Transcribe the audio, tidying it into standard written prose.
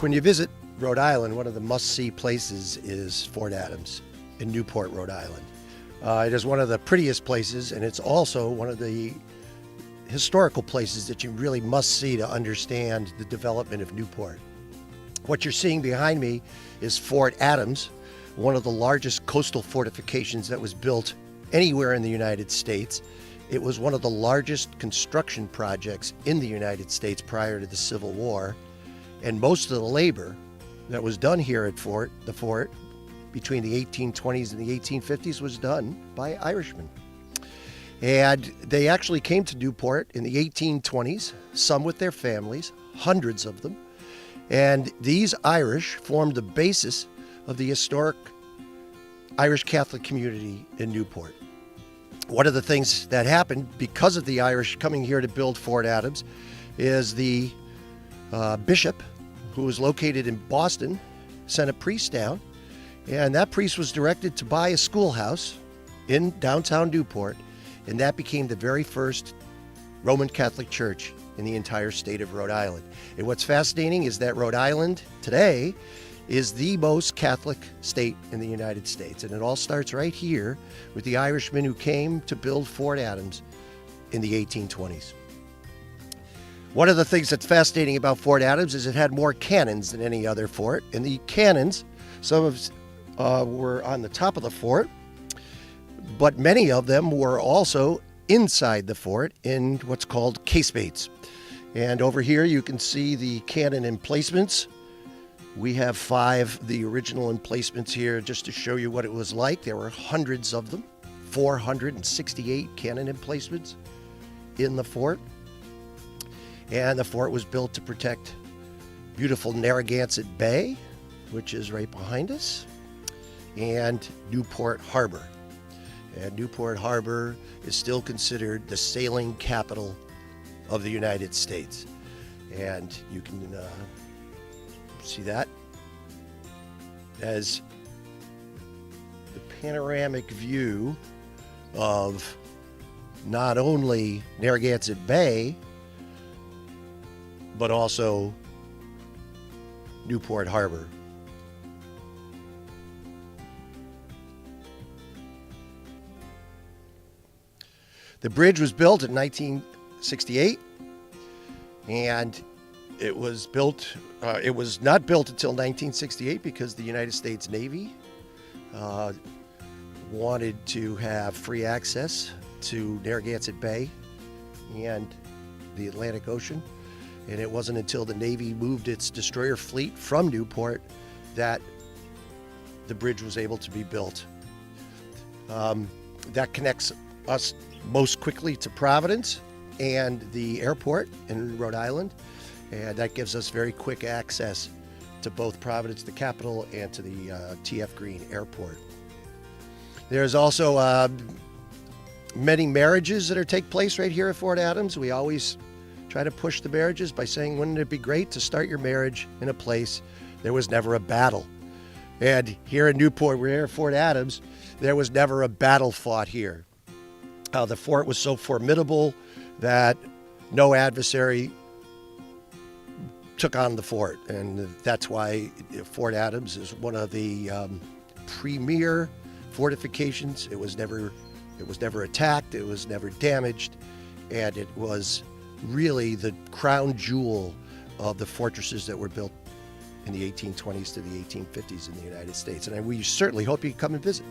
When you visit Rhode Island, one of the must-see places is Fort Adams in Newport, Rhode Island. It is one of the prettiest places, and it's also one of the historical places that you really must see to understand the development of Newport. What you're seeing behind me is Fort Adams, one of the largest coastal fortifications that was built anywhere in the United States. It was one of the largest construction projects in the United States prior to the Civil War, and most of the labor that was done here at the fort between the 1820s and the 1850s was done by Irishmen. And they actually came to Newport in the 1820s, some with their families, hundreds of them. And these Irish formed the basis of the historic Irish Catholic community in Newport. One of the things that happened because of the Irish coming here to build Fort Adams is the bishop, who was located in Boston, sent a priest down, and that priest was directed to buy a schoolhouse in downtown Newport, and that became the very first Roman Catholic church in the entire state of Rhode Island. And what's fascinating is that Rhode Island today is the most Catholic state in the United States, and it all starts right here with the Irishmen who came to build Fort Adams in the 1820s. One of the things that's fascinating about Fort Adams is it had more cannons than any other fort, and the cannons, some of were on the top of the fort, but many of them were also inside the fort in what's called casemates. And over here you can see the cannon emplacements. We have 5 of the original emplacements here just to show you what it was like. There were hundreds of them, 468 cannon emplacements in the fort. And the fort was built to protect beautiful Narragansett Bay, which is right behind us, and Newport Harbor. And Newport Harbor is still considered the sailing capital of the United States. And you can see that as the panoramic view of not only Narragansett Bay, but also Newport Harbor. The bridge was built in 1968, and it was not built until 1968 because the United States Navy wanted to have free access to Narragansett Bay and the Atlantic Ocean. And it wasn't until the Navy moved its destroyer fleet from Newport that the bridge was able to be built. That connects us most quickly to Providence and the airport in Rhode Island, and that gives us very quick access to both Providence, the capital, and to the T.F. Green Airport. There's also many marriages that take place right here at Fort Adams. We always try to push the marriages by saying, wouldn't it be great to start your marriage in a place there was never a battle? And here in Newport, we're here at Fort Adams, there was never a battle fought here. The fort was so formidable that no adversary took on the fort, and that's why Fort Adams is one of the premier fortifications. It was never attacked, it was never damaged, and it was really the crown jewel of the fortresses that were built in the 1820s to the 1850s in the United States. And we certainly hope you can come and visit.